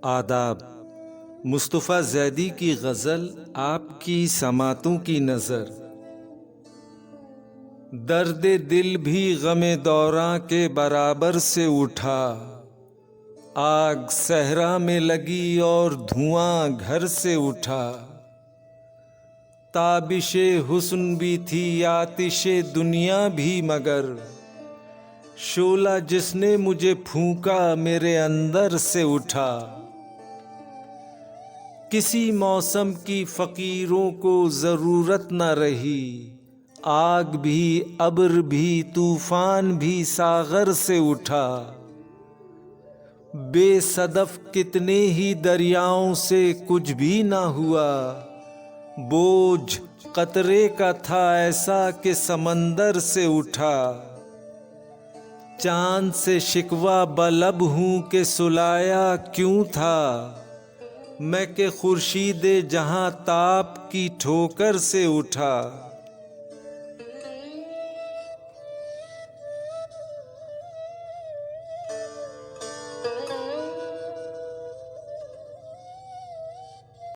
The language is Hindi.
आदाब। मुस्तफ़ा ज़ैदी की गज़ल आपकी समातों की नज़र। दर्द दिल भी गमे दौरां के बराबर से उठा, आग सहरा में लगी और धुआं घर से उठा। ताबिशे हुस्न भी थी आतिशे दुनिया भी, मगर शोला जिसने मुझे फूंका मेरे अंदर से उठा। किसी मौसम की फ़कीरों को ज़रूरत न रही, आग भी अब्र भी तूफ़ान भी सागर से उठा। बेसदफ कितने ही दरियाओं से कुछ भी ना हुआ, बोझ कतरे का था ऐसा कि समंदर से उठा। चांद से शिकवा बलब हूँ कि सुलाया क्यों था, मैं के खुर्शीदे जहां ताप की ठोकर से उठा।